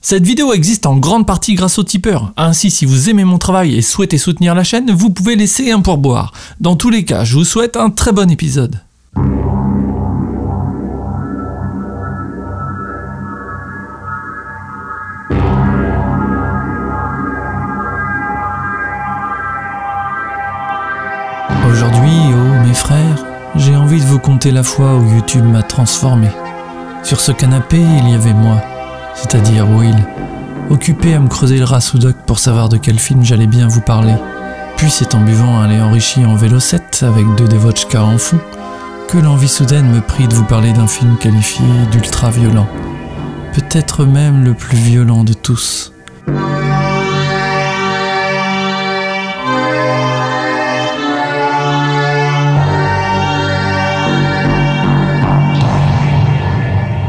Cette vidéo existe en grande partie grâce aux tipeurs, ainsi si vous aimez mon travail et souhaitez soutenir la chaîne, vous pouvez laisser un pourboire. Dans tous les cas, je vous souhaite un très bon épisode. Aujourd'hui, oh mes frères, j'ai envie de vous conter la fois où YouTube m'a transformé. Sur ce canapé, il y avait moi, c'est-à-dire Will, occupé à me creuser le ras sous doc pour savoir de quel film j'allais bien vous parler. Puis c'est en buvant un lait enrichi en Vélocette avec 2 des vodka en fond que l'envie soudaine me prit de vous parler d'un film qualifié d'ultra violent. Peut-être même le plus violent de tous.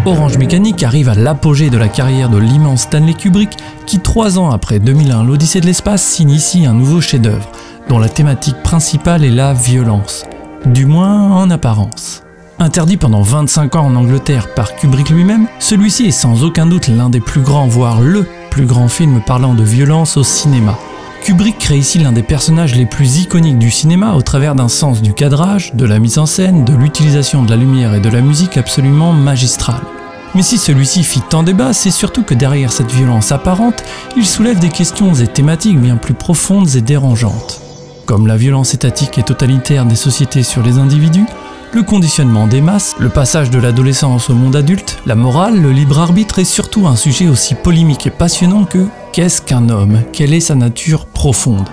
Orange Mécanique arrive à l'apogée de la carrière de l'immense Stanley Kubrick qui 3 ans après 2001 l'Odyssée de l'espace s'initie un nouveau chef-d'œuvre dont la thématique principale est la violence, du moins en apparence. Interdit pendant 25 ans en Angleterre par Kubrick lui-même, celui-ci est sans aucun doute l'un des plus grands, voire le plus grand film parlant de violence au cinéma. Kubrick crée ici l'un des personnages les plus iconiques du cinéma au travers d'un sens du cadrage, de la mise en scène, de l'utilisation de la lumière et de la musique absolument magistrale. Mais si celui-ci fit tant débat, c'est surtout que derrière cette violence apparente, il soulève des questions et thématiques bien plus profondes et dérangeantes. Comme la violence étatique et totalitaire des sociétés sur les individus, le conditionnement des masses, le passage de l'adolescence au monde adulte, la morale, le libre arbitre et surtout un sujet aussi polémique et passionnant que qu'est-ce qu'un homme? Quelle est sa nature profonde?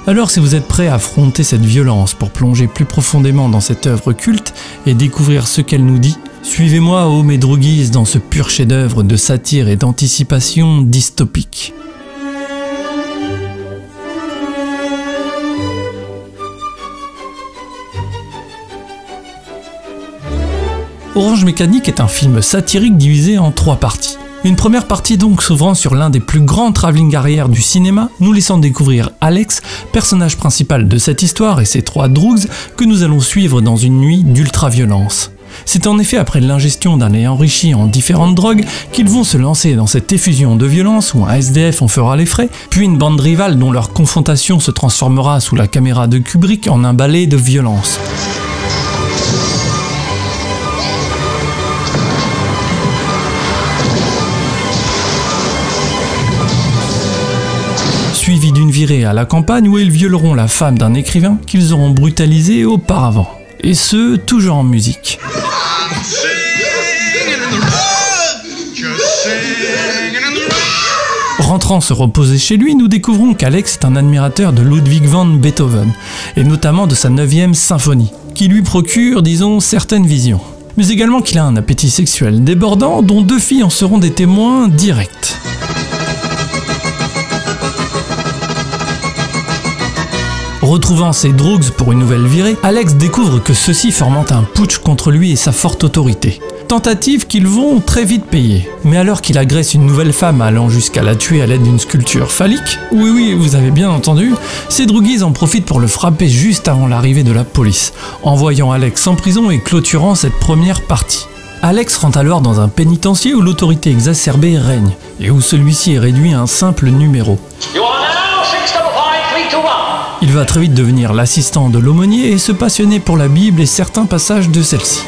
Alors si vous êtes prêt à affronter cette violence pour plonger plus profondément dans cette œuvre culte et découvrir ce qu'elle nous dit, suivez-moi ô mes droguises dans ce pur chef-d'œuvre de satire et d'anticipation dystopique. Orange Mécanique est un film satirique divisé en 3 parties. Une première partie donc s'ouvrant sur l'un des plus grands travelling arrière du cinéma, nous laissant découvrir Alex, personnage principal de cette histoire et ses 3 droogs que nous allons suivre dans une nuit d'ultra-violence. C'est en effet après l'ingestion d'un lait enrichi en différentes drogues qu'ils vont se lancer dans cette effusion de violence où un SDF en fera les frais, puis une bande rivale dont leur confrontation se transformera sous la caméra de Kubrick en un ballet de violence. Suivi d'une virée à la campagne où ils violeront la femme d'un écrivain qu'ils auront brutalisé auparavant. Et ce, toujours en musique. Rentrant se reposer chez lui, nous découvrons qu'Alex est un admirateur de Ludwig van Beethoven, et notamment de sa 9e symphonie, qui lui procure, disons, certaines visions. Mais également qu'il a un appétit sexuel débordant dont 2 filles en seront des témoins directs. Retrouvant ses drogues pour une nouvelle virée, Alex découvre que ceux-ci forment un putsch contre lui et sa forte autorité. Tentative qu'ils vont très vite payer. Mais alors qu'il agresse une nouvelle femme allant jusqu'à la tuer à l'aide d'une sculpture phallique, oui, vous avez bien entendu, ces droguies en profitent pour le frapper juste avant l'arrivée de la police, envoyant Alex en prison et clôturant cette première partie. Alex rentre alors dans un pénitencier où l'autorité exacerbée règne, et où celui-ci est réduit à un simple numéro. Il va très vite devenir l'assistant de l'aumônier et se passionner pour la Bible et certains passages de celle-ci.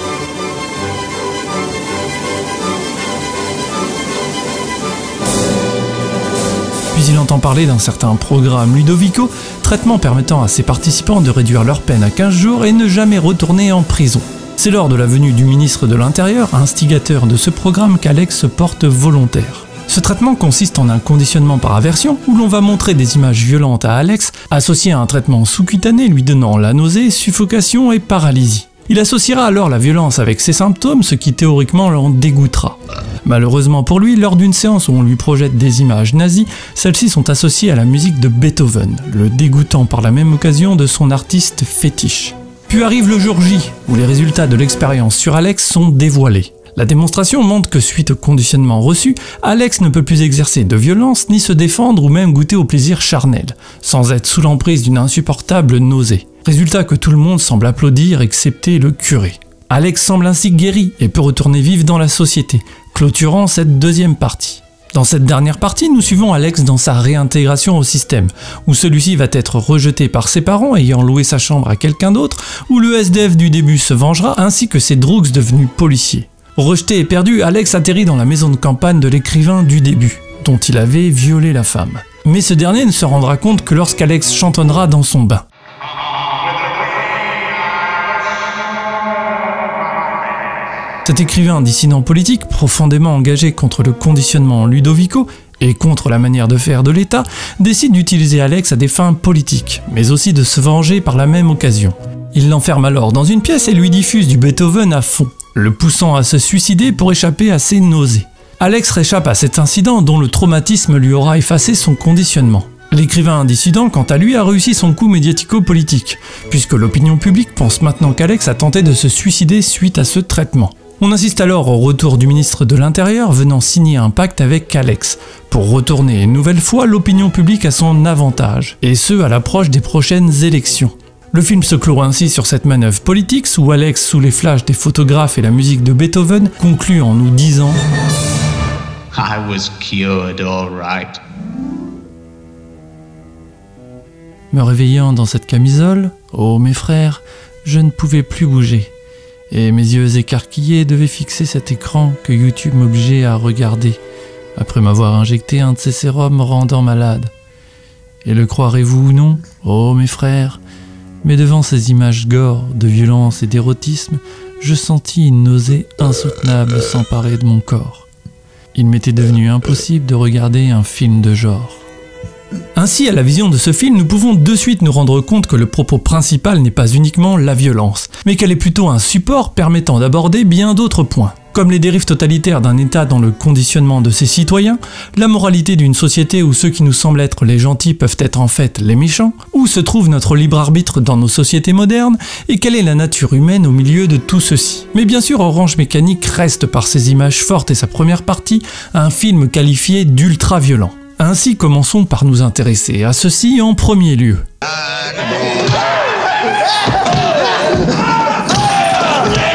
Puis il entend parler d'un certain programme Ludovico, traitement permettant à ses participants de réduire leur peine à 15 jours et ne jamais retourner en prison. C'est lors de la venue du ministre de l'Intérieur, instigateur de ce programme, qu'Alex se porte volontaire. Ce traitement consiste en un conditionnement par aversion où l'on va montrer des images violentes à Alex, associé à un traitement sous-cutané lui donnant la nausée, suffocation et paralysie. Il associera alors la violence avec ses symptômes, ce qui théoriquement l'en dégoûtera. Malheureusement pour lui, lors d'une séance où on lui projette des images nazies, celles-ci sont associées à la musique de Beethoven, le dégoûtant par la même occasion de son artiste fétiche. Puis arrive le jour J, où les résultats de l'expérience sur Alex sont dévoilés. La démonstration montre que suite au conditionnement reçu, Alex ne peut plus exercer de violence, ni se défendre ou même goûter au plaisir charnel, sans être sous l'emprise d'une insupportable nausée. Résultat que tout le monde semble applaudir, excepté le curé. Alex semble ainsi guéri et peut retourner vivre dans la société, clôturant cette deuxième partie. Dans cette dernière partie, nous suivons Alex dans sa réintégration au système, où celui-ci va être rejeté par ses parents ayant loué sa chambre à quelqu'un d'autre, où le SDF du début se vengera, ainsi que ses droogs devenus policiers. Rejeté et perdu, Alex atterrit dans la maison de campagne de l'écrivain du début, dont il avait violé la femme. Mais ce dernier ne se rendra compte que lorsqu'Alex chantonnera dans son bain. Cet écrivain dissident politique, profondément engagé contre le conditionnement Ludovico et contre la manière de faire de l'État, décide d'utiliser Alex à des fins politiques, mais aussi de se venger par la même occasion. Il l'enferme alors dans une pièce et lui diffuse du Beethoven à fond, le poussant à se suicider pour échapper à ses nausées. Alex réchappe à cet incident dont le traumatisme lui aura effacé son conditionnement. L'écrivain dissident, quant à lui, a réussi son coup médiatico-politique, puisque l'opinion publique pense maintenant qu'Alex a tenté de se suicider suite à ce traitement. On assiste alors au retour du ministre de l'Intérieur venant signer un pacte avec Alex, pour retourner une nouvelle fois l'opinion publique à son avantage, et ce à l'approche des prochaines élections. Le film se clôt ainsi sur cette manœuvre politique où Alex, sous les flashs des photographes et la musique de Beethoven, conclut en nous disant « I was cured all right ». Me réveillant dans cette camisole, oh mes frères, je ne pouvais plus bouger. Et mes yeux écarquillés devaient fixer cet écran que YouTube m'obligeait à regarder, après m'avoir injecté un de ces sérums rendant malade. Et le croirez-vous ou non, oh mes frères, mais devant ces images gore, de violence et d'érotisme, je sentis une nausée insoutenable s'emparer de mon corps. Il m'était devenu impossible de regarder un film de genre. Ainsi, à la vision de ce film, nous pouvons de suite nous rendre compte que le propos principal n'est pas uniquement la violence, mais qu'elle est plutôt un support permettant d'aborder bien d'autres points, comme les dérives totalitaires d'un État dans le conditionnement de ses citoyens, la moralité d'une société où ceux qui nous semblent être les gentils peuvent être en fait les méchants, où se trouve notre libre arbitre dans nos sociétés modernes, et quelle est la nature humaine au milieu de tout ceci. Mais bien sûr, Orange Mécanique reste par ses images fortes et sa première partie un film qualifié d'ultra-violent. Ainsi, commençons par nous intéresser à ceci en premier lieu.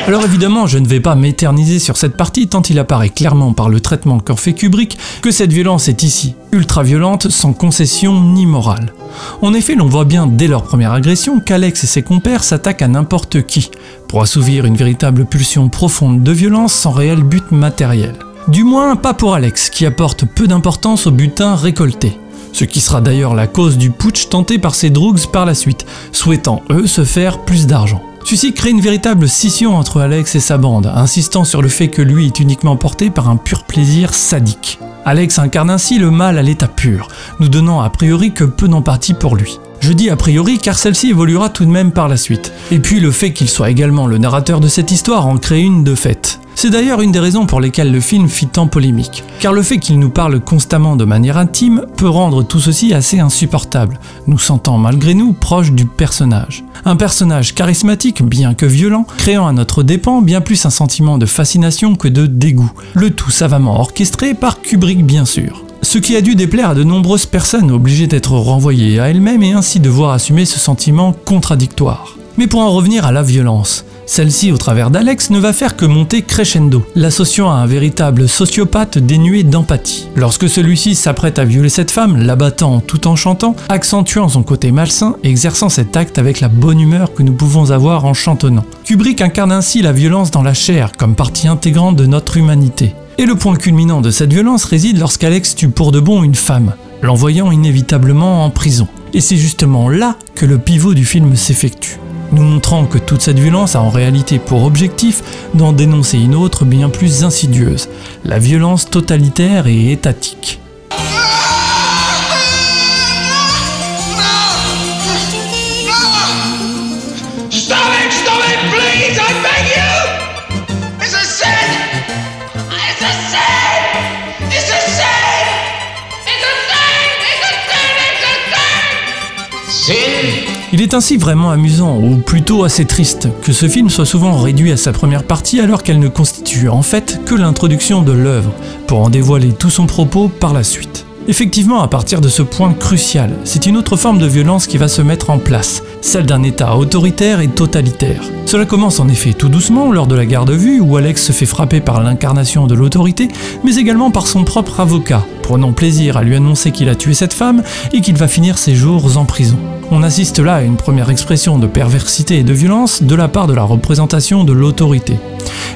Alors évidemment, je ne vais pas m'éterniser sur cette partie tant il apparaît clairement par le traitement qu'en fait Kubrick que cette violence est ici ultra-violente sans concession ni morale. En effet, l'on voit bien dès leur première agression qu'Alex et ses compères s'attaquent à n'importe qui pour assouvir une véritable pulsion profonde de violence sans réel but matériel. Du moins pas pour Alex, qui apporte peu d'importance au butin récolté. Ce qui sera d'ailleurs la cause du putsch tenté par ses droogs par la suite, souhaitant eux se faire plus d'argent. Ceci crée une véritable scission entre Alex et sa bande, insistant sur le fait que lui est uniquement porté par un pur plaisir sadique. Alex incarne ainsi le mal à l'état pur, nous donnant a priori que peu d'empathie pour lui. Je dis a priori car celle-ci évoluera tout de même par la suite. Et puis le fait qu'il soit également le narrateur de cette histoire en crée une de fait. C'est d'ailleurs une des raisons pour lesquelles le film fit tant polémique, car le fait qu'il nous parle constamment de manière intime peut rendre tout ceci assez insupportable, nous sentant malgré nous proches du personnage. Un personnage charismatique, bien que violent, créant à notre dépens bien plus un sentiment de fascination que de dégoût, le tout savamment orchestré par Kubrick bien sûr. Ce qui a dû déplaire à de nombreuses personnes obligées d'être renvoyées à elles-mêmes et ainsi devoir assumer ce sentiment contradictoire. Mais pour en revenir à la violence, celle-ci, au travers d'Alex, ne va faire que monter crescendo, l'associant à un véritable sociopathe dénué d'empathie. Lorsque celui-ci s'apprête à violer cette femme, l'abattant tout en chantant, accentuant son côté malsain et exerçant cet acte avec la bonne humeur que nous pouvons avoir en chantonnant. Kubrick incarne ainsi la violence dans la chair, comme partie intégrante de notre humanité. Et le point culminant de cette violence réside lorsqu'Alex tue pour de bon une femme, l'envoyant inévitablement en prison. Et c'est justement là que le pivot du film s'effectue, nous montrant que toute cette violence a en réalité pour objectif d'en dénoncer une autre bien plus insidieuse, la violence totalitaire et étatique. Il est ainsi vraiment amusant, ou plutôt assez triste, que ce film soit souvent réduit à sa première partie alors qu'elle ne constitue en fait que l'introduction de l'œuvre, pour en dévoiler tout son propos par la suite. Effectivement, à partir de ce point crucial, c'est une autre forme de violence qui va se mettre en place, celle d'un État autoritaire et totalitaire. Cela commence en effet tout doucement lors de la garde à vue où Alex se fait frapper par l'incarnation de l'autorité, mais également par son propre avocat, prenant plaisir à lui annoncer qu'il a tué cette femme et qu'il va finir ses jours en prison. On assiste là à une première expression de perversité et de violence de la part de la représentation de l'autorité.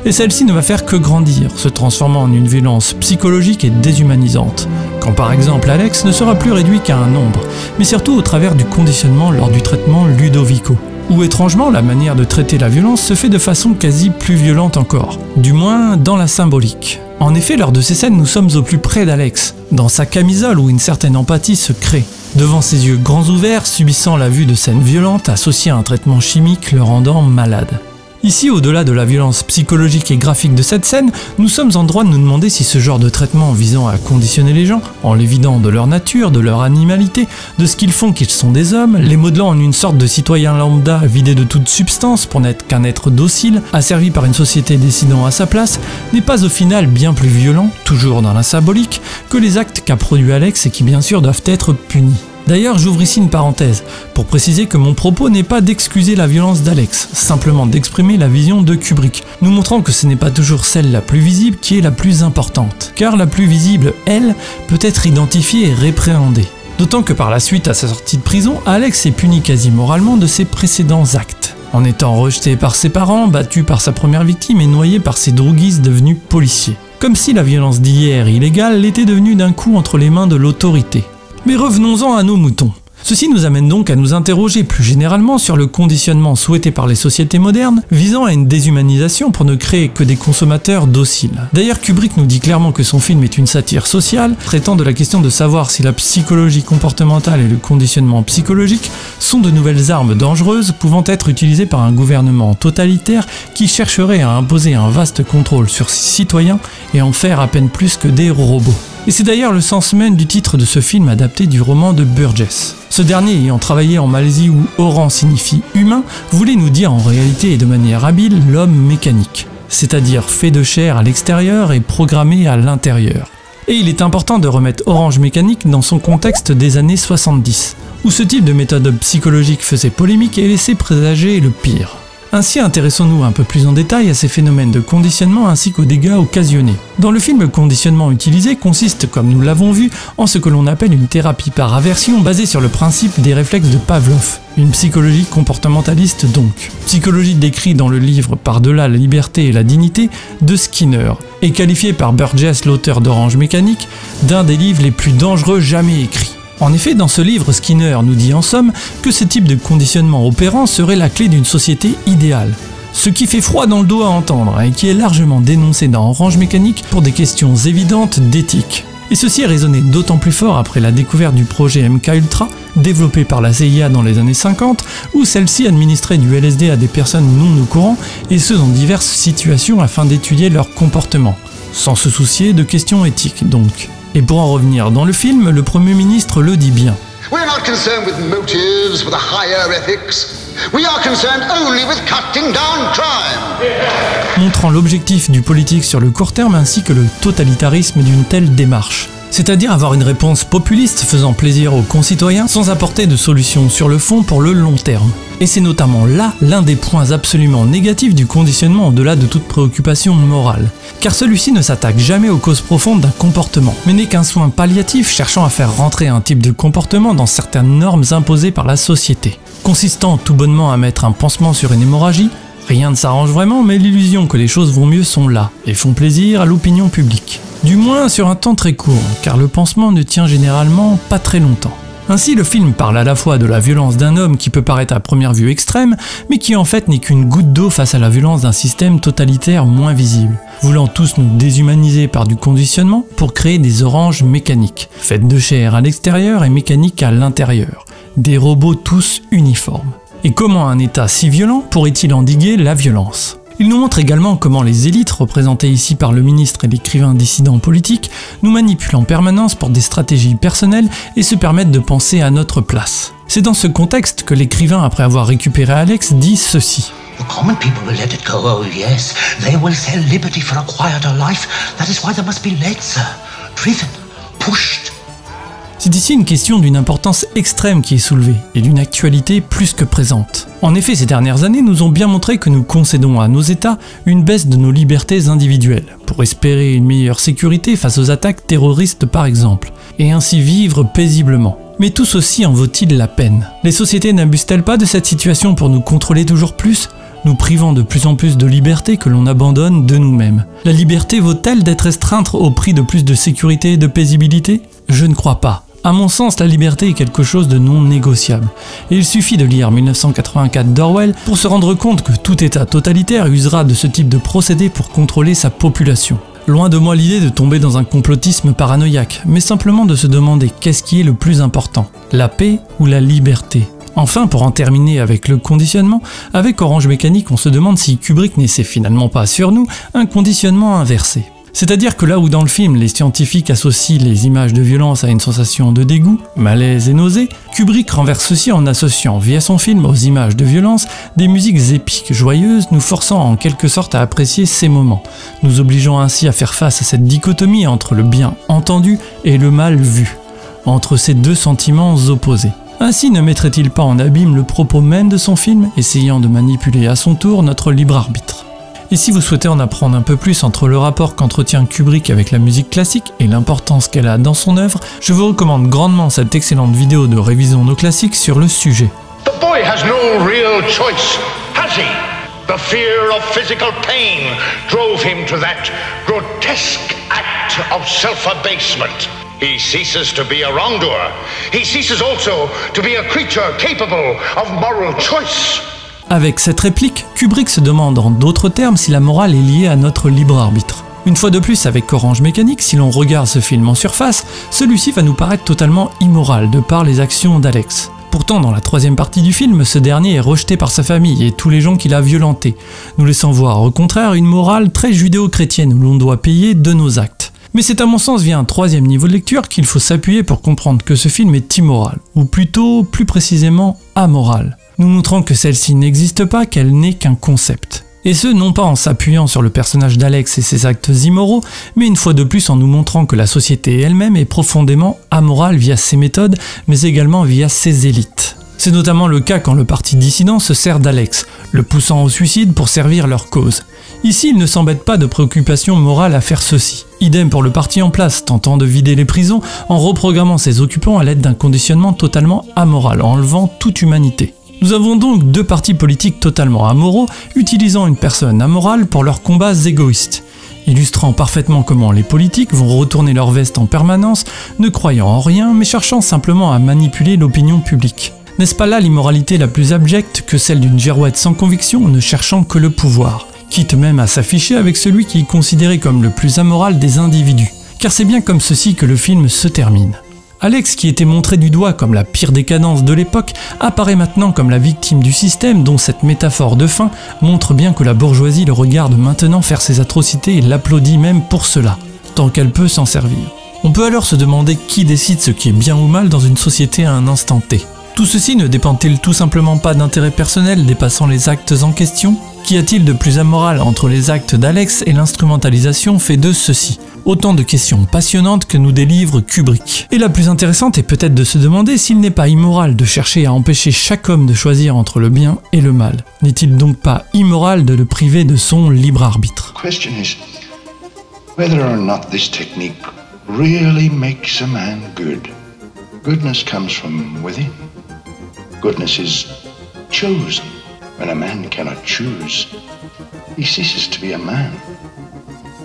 Et celle-ci ne va faire que grandir, se transformant en une violence psychologique et déshumanisante. Quand par exemple Alex ne sera plus réduit qu'à un nombre, mais surtout au travers du conditionnement lors du traitement Ludovico. Où étrangement, la manière de traiter la violence se fait de façon quasi plus violente encore, du moins dans la symbolique. En effet, lors de ces scènes, nous sommes au plus près d'Alex, dans sa camisole où une certaine empathie se crée. Devant ses yeux grands ouverts, subissant la vue de scènes violentes associées à un traitement chimique le rendant malade. Ici, au-delà de la violence psychologique et graphique de cette scène, nous sommes en droit de nous demander si ce genre de traitement visant à conditionner les gens, en les vidant de leur nature, de leur animalité, de ce qu'ils font qu'ils sont des hommes, les modelant en une sorte de citoyen lambda vidé de toute substance pour n'être qu'un être docile, asservi par une société décidant à sa place, n'est pas au final bien plus violent, toujours dans la symbolique, que les actes qu'a produit Alex et qui bien sûr doivent être punis. D'ailleurs, j'ouvre ici une parenthèse, pour préciser que mon propos n'est pas d'excuser la violence d'Alex, simplement d'exprimer la vision de Kubrick, nous montrant que ce n'est pas toujours celle la plus visible qui est la plus importante, car la plus visible, elle, peut être identifiée et répréhendée. D'autant que par la suite à sa sortie de prison, Alex est puni quasi moralement de ses précédents actes, en étant rejeté par ses parents, battu par sa première victime et noyé par ses droguistes devenus policiers. Comme si la violence d'hier illégale l'était devenue d'un coup entre les mains de l'autorité. Mais revenons-en à nos moutons. Ceci nous amène donc à nous interroger plus généralement sur le conditionnement souhaité par les sociétés modernes, visant à une déshumanisation pour ne créer que des consommateurs dociles. D'ailleurs, Kubrick nous dit clairement que son film est une satire sociale, traitant de la question de savoir si la psychologie comportementale et le conditionnement psychologique sont de nouvelles armes dangereuses pouvant être utilisées par un gouvernement totalitaire qui chercherait à imposer un vaste contrôle sur ses citoyens et en faire à peine plus que des robots. Et c'est d'ailleurs le sens même du titre de ce film adapté du roman de Burgess. Ce dernier, ayant travaillé en Malaisie où Orang signifie humain, voulait nous dire en réalité et de manière habile l'homme mécanique, c'est-à-dire fait de chair à l'extérieur et programmé à l'intérieur. Et il est important de remettre Orange Mécanique dans son contexte des années 70, où ce type de méthode psychologique faisait polémique et laissait présager le pire. Ainsi, intéressons-nous un peu plus en détail à ces phénomènes de conditionnement ainsi qu'aux dégâts occasionnés. Dans le film, le conditionnement utilisé consiste, comme nous l'avons vu, en ce que l'on appelle une thérapie par aversion basée sur le principe des réflexes de Pavlov, une psychologie comportementaliste donc. Psychologie décrite dans le livre Par-delà la liberté et la dignité de Skinner, et qualifiée par Burgess, l'auteur d'Orange Mécanique, d'un des livres les plus dangereux jamais écrits. En effet, dans ce livre, Skinner nous dit en somme que ce type de conditionnement opérant serait la clé d'une société idéale. Ce qui fait froid dans le dos à entendre et qui est largement dénoncé dans Orange Mécanique pour des questions évidentes d'éthique. Et ceci est résonné d'autant plus fort après la découverte du projet MKUltra, développé par la CIA dans les années 50, où celle-ci administrait du LSD à des personnes non au courant, et ce dans diverses situations afin d'étudier leur comportement, sans se soucier de questions éthiques donc. Et pour en revenir dans le film, le Premier ministre le dit bien. We're not concerned with motives, with a higher ethics. We are concerned only with cutting down crime. Montrant l'objectif du politique sur le court terme ainsi que le totalitarisme d'une telle démarche. C'est-à-dire avoir une réponse populiste faisant plaisir aux concitoyens sans apporter de solution sur le fond pour le long terme. Et c'est notamment là l'un des points absolument négatifs du conditionnement au-delà de toute préoccupation morale. Car celui-ci ne s'attaque jamais aux causes profondes d'un comportement, mais n'est qu'un soin palliatif cherchant à faire rentrer un type de comportement dans certaines normes imposées par la société. Consistant tout bonnement à mettre un pansement sur une hémorragie, rien ne s'arrange vraiment, mais l'illusion que les choses vont mieux sont là, et font plaisir à l'opinion publique. Du moins sur un temps très court, car le pansement ne tient généralement pas très longtemps. Ainsi, le film parle à la fois de la violence d'un homme qui peut paraître à première vue extrême, mais qui en fait n'est qu'une goutte d'eau face à la violence d'un système totalitaire moins visible, voulant tous nous déshumaniser par du conditionnement pour créer des oranges mécaniques, faites de chair à l'extérieur et mécaniques à l'intérieur, des robots tous uniformes. Et comment un État si violent pourrait-il endiguer la violence ? Il nous montre également comment les élites, représentées ici par le ministre et l'écrivain dissident politique, nous manipulent en permanence pour des stratégies personnelles et se permettent de penser à notre place. C'est dans ce contexte que l'écrivain, après avoir récupéré Alex, dit ceci. The common people will let it go, oh yes. They will sell liberty for a quieter life. That is why they must be led, sir. Driven, pushed. C'est ici une question d'une importance extrême qui est soulevée, et d'une actualité plus que présente. En effet, ces dernières années nous ont bien montré que nous concédons à nos États une baisse de nos libertés individuelles, pour espérer une meilleure sécurité face aux attaques terroristes par exemple, et ainsi vivre paisiblement. Mais tout ceci en vaut-il la peine? Les sociétés n'abusent-elles pas de cette situation pour nous contrôler toujours plus, nous privant de plus en plus de liberté que l'on abandonne de nous-mêmes? La liberté vaut-elle d'être restreinte au prix de plus de sécurité et de paisibilité? Je ne crois pas. À mon sens, la liberté est quelque chose de non négociable. Et il suffit de lire 1984 d'Orwell pour se rendre compte que tout État totalitaire usera de ce type de procédé pour contrôler sa population. Loin de moi l'idée de tomber dans un complotisme paranoïaque, mais simplement de se demander qu'est-ce qui est le plus important, la paix ou la liberté? Enfin, pour en terminer avec le conditionnement, avec Orange Mécanique, on se demande si Kubrick n'essaie finalement pas sur nous un conditionnement inversé. C'est-à-dire que là où dans le film les scientifiques associent les images de violence à une sensation de dégoût, malaise et nausée, Kubrick renverse ceci en associant via son film aux images de violence des musiques épiques, joyeuses, nous forçant en quelque sorte à apprécier ces moments, nous obligeant ainsi à faire face à cette dichotomie entre le bien entendu et le mal vu, entre ces deux sentiments opposés. Ainsi ne mettrait-il pas en abîme le propos même de son film, essayant de manipuler à son tour notre libre arbitre? Et si vous souhaitez en apprendre un peu plus entre le rapport qu'entretient Kubrick avec la musique classique et l'importance qu'elle a dans son œuvre, je vous recommande grandement cette excellente vidéo de Révisons nos classiques sur le sujet. The boy has no real choice, has he? The fear of physical pain drove him to that grotesque act of self-abasement. He ceases to be a wrongdoer. He ceases also to be a creature capable of moral choice. Avec cette réplique, Kubrick se demande en d'autres termes si la morale est liée à notre libre arbitre. Une fois de plus avec Orange Mécanique, si l'on regarde ce film en surface, celui-ci va nous paraître totalement immoral de par les actions d'Alex. Pourtant, dans la troisième partie du film, ce dernier est rejeté par sa famille et tous les gens qu'il a violentés, nous laissant voir au contraire une morale très judéo-chrétienne où l'on doit payer de nos actes. Mais c'est à mon sens via un troisième niveau de lecture qu'il faut s'appuyer pour comprendre que ce film est immoral, ou plutôt, plus précisément, amoral, nous montrant que celle-ci n'existe pas, qu'elle n'est qu'un concept. Et ce, non pas en s'appuyant sur le personnage d'Alex et ses actes immoraux, mais une fois de plus en nous montrant que la société elle-même est profondément amorale via ses méthodes, mais également via ses élites. C'est notamment le cas quand le parti dissident se sert d'Alex, le poussant au suicide pour servir leur cause. Ici, il ne s'embête pas de préoccupations morales à faire ceci. Idem pour le parti en place, tentant de vider les prisons en reprogrammant ses occupants à l'aide d'un conditionnement totalement amoral, enlevant toute humanité. Nous avons donc deux partis politiques totalement amoraux, utilisant une personne amorale pour leurs combats égoïstes, illustrant parfaitement comment les politiques vont retourner leur veste en permanence, ne croyant en rien, mais cherchant simplement à manipuler l'opinion publique. N'est-ce pas là l'immoralité la plus abjecte que celle d'une girouette sans conviction, ne cherchant que le pouvoir, quitte même à s'afficher avec celui qui est considéré comme le plus amoral des individus, car c'est bien comme ceci que le film se termine. Alex, qui était montré du doigt comme la pire décadence de l'époque, apparaît maintenant comme la victime du système dont cette métaphore de fin montre bien que la bourgeoisie le regarde maintenant faire ses atrocités et l'applaudit même pour cela, tant qu'elle peut s'en servir. On peut alors se demander qui décide ce qui est bien ou mal dans une société à un instant T. Tout ceci ne dépend-il tout simplement pas d'intérêts personnels dépassant les actes en question? Qu'y a-t-il de plus amoral entre les actes d'Alex et l'instrumentalisation fait de ceux-ci? Autant de questions passionnantes que nous délivre Kubrick. Et la plus intéressante est peut-être de se demander s'il n'est pas immoral de chercher à empêcher chaque homme de choisir entre le bien et le mal. N'est-il donc pas immoral de le priver de son libre arbitre? The question is whether or not this technique really makes a man good. Goodness comes from within. Goodness is chosen. When a man cannot choose, he ceases to be a man.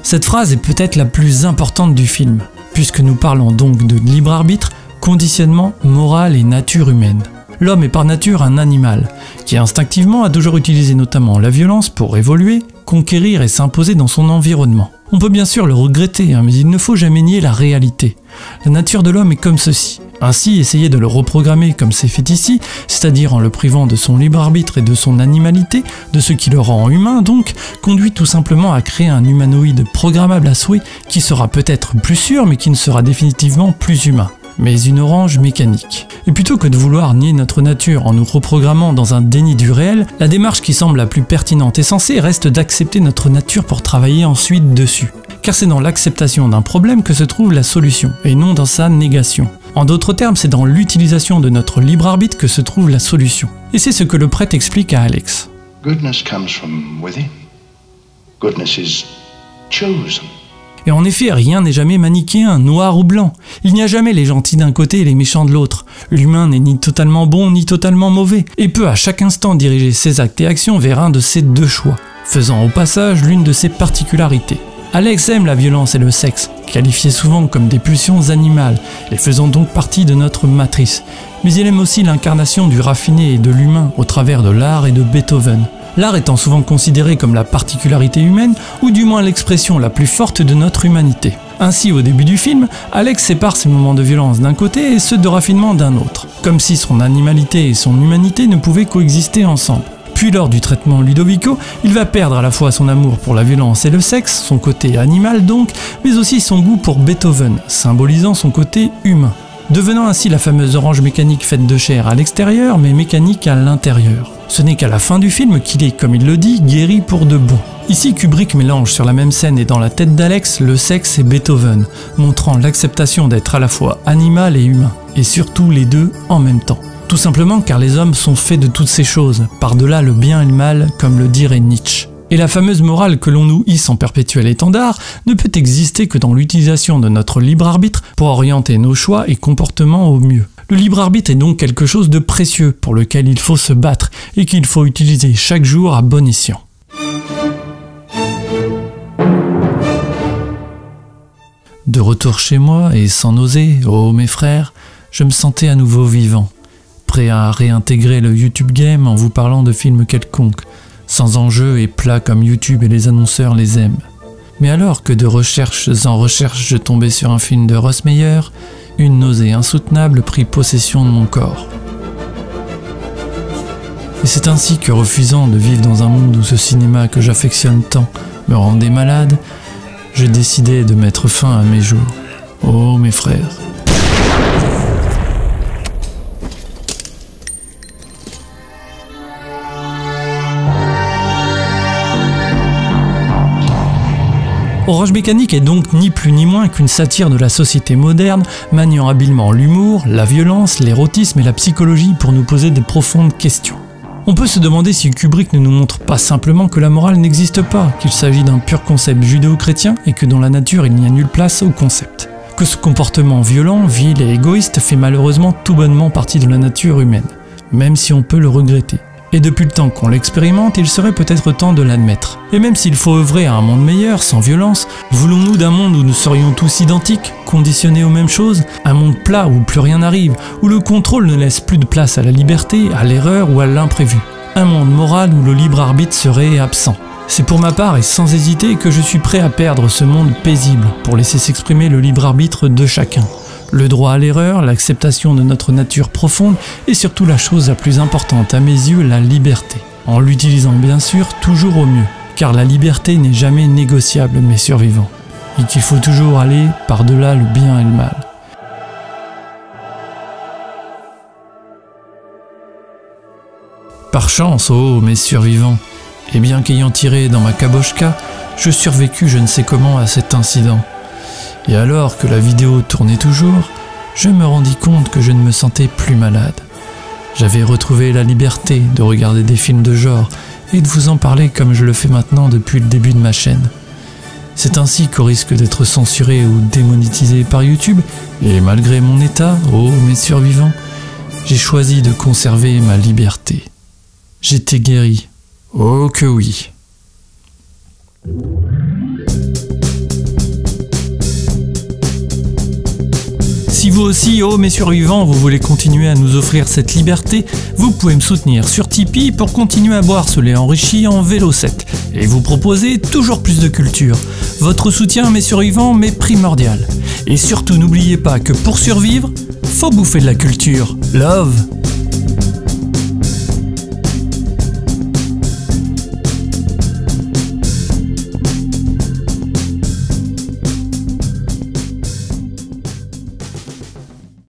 Cette phrase est peut-être la plus importante du film, puisque nous parlons donc de libre arbitre, conditionnement, morale et nature humaine. L'homme est par nature un animal, qui instinctivement a toujours utilisé notamment la violence pour évoluer, conquérir et s'imposer dans son environnement. On peut bien sûr le regretter, mais il ne faut jamais nier la réalité. La nature de l'homme est comme ceci. Ainsi, essayer de le reprogrammer comme c'est fait ici, c'est-à-dire en le privant de son libre arbitre et de son animalité, de ce qui le rend humain donc, conduit tout simplement à créer un humanoïde programmable à souhait qui sera peut-être plus sûr mais qui ne sera définitivement plus humain. Mais une orange mécanique. Et plutôt que de vouloir nier notre nature en nous reprogrammant dans un déni du réel, la démarche qui semble la plus pertinente et sensée reste d'accepter notre nature pour travailler ensuite dessus. Car c'est dans l'acceptation d'un problème que se trouve la solution, et non dans sa négation. En d'autres termes, c'est dans l'utilisation de notre libre arbitre que se trouve la solution. Et c'est ce que le prêtre explique à Alex. Goodness comes from within. Goodness is chosen. Et en effet, rien n'est jamais manichéen, noir ou blanc. Il n'y a jamais les gentils d'un côté et les méchants de l'autre. L'humain n'est ni totalement bon ni totalement mauvais, et peut à chaque instant diriger ses actes et actions vers un de ses deux choix, faisant au passage l'une de ses particularités. Alex aime la violence et le sexe, qualifiés souvent comme des pulsions animales, et faisant donc partie de notre matrice. Mais il aime aussi l'incarnation du raffiné et de l'humain au travers de l'art et de Beethoven. L'art étant souvent considéré comme la particularité humaine, ou du moins l'expression la plus forte de notre humanité. Ainsi, au début du film, Alex sépare ses moments de violence d'un côté et ceux de raffinement d'un autre, comme si son animalité et son humanité ne pouvaient coexister ensemble. Puis lors du traitement Ludovico, il va perdre à la fois son amour pour la violence et le sexe, son côté animal donc, mais aussi son goût pour Beethoven, symbolisant son côté humain. Devenant ainsi la fameuse orange mécanique faite de chair à l'extérieur, mais mécanique à l'intérieur. Ce n'est qu'à la fin du film qu'il est, comme il le dit, guéri pour de bon. Ici, Kubrick mélange sur la même scène et dans la tête d'Alex le sexe et Beethoven, montrant l'acceptation d'être à la fois animal et humain, et surtout les deux en même temps. Tout simplement car les hommes sont faits de toutes ces choses, par-delà le bien et le mal, comme le dirait Nietzsche. Et la fameuse morale que l'on nous hisse en perpétuel étendard ne peut exister que dans l'utilisation de notre libre arbitre pour orienter nos choix et comportements au mieux. Le libre arbitre est donc quelque chose de précieux pour lequel il faut se battre et qu'il faut utiliser chaque jour à bon escient. De retour chez moi et sans nausée, oh mes frères, je me sentais à nouveau vivant, prêt à réintégrer le YouTube Game en vous parlant de films quelconques, sans enjeu et plat comme YouTube et les annonceurs les aiment. Mais alors que de recherches en recherche je tombais sur un film de Russ Meyer, une nausée insoutenable prit possession de mon corps. Et c'est ainsi que, refusant de vivre dans un monde où ce cinéma que j'affectionne tant me rendait malade, je décidai de mettre fin à mes jours. Oh mes frères. Orange Mécanique est donc ni plus ni moins qu'une satire de la société moderne, maniant habilement l'humour, la violence, l'érotisme et la psychologie pour nous poser de profondes questions. On peut se demander si Kubrick ne nous montre pas simplement que la morale n'existe pas, qu'il s'agit d'un pur concept judéo-chrétien et que dans la nature il n'y a nulle place au concept. Que ce comportement violent, vil et égoïste fait malheureusement tout bonnement partie de la nature humaine, même si on peut le regretter. Et depuis le temps qu'on l'expérimente, il serait peut-être temps de l'admettre. Et même s'il faut œuvrer à un monde meilleur, sans violence, voulons-nous d'un monde où nous serions tous identiques, conditionnés aux mêmes choses, un monde plat où plus rien n'arrive, où le contrôle ne laisse plus de place à la liberté, à l'erreur ou à l'imprévu. Un monde moral où le libre arbitre serait absent. C'est pour ma part et sans hésiter que je suis prêt à perdre ce monde paisible pour laisser s'exprimer le libre arbitre de chacun. Le droit à l'erreur, l'acceptation de notre nature profonde et surtout la chose la plus importante à mes yeux, la liberté. En l'utilisant bien sûr toujours au mieux, car la liberté n'est jamais négociable mes survivants, et qu'il faut toujours aller par-delà le bien et le mal. Par chance, oh mes survivants, et bien qu'ayant tiré dans ma cabochka, je survécus je ne sais comment à cet incident. Et alors que la vidéo tournait toujours, je me rendis compte que je ne me sentais plus malade. J'avais retrouvé la liberté de regarder des films de genre et de vous en parler comme je le fais maintenant depuis le début de ma chaîne. C'est ainsi qu'au risque d'être censuré ou démonétisé par YouTube, et malgré mon état, oh mes survivants, j'ai choisi de conserver ma liberté. J'étais guéri. Oh que oui. Si vous aussi, oh mes survivants, vous voulez continuer à nous offrir cette liberté, vous pouvez me soutenir sur Tipeee pour continuer à boire ce lait enrichi en Vélocette et vous proposer toujours plus de culture. Votre soutien, mes survivants, m'est primordial. Et surtout, n'oubliez pas que pour survivre, faut bouffer de la culture. Love!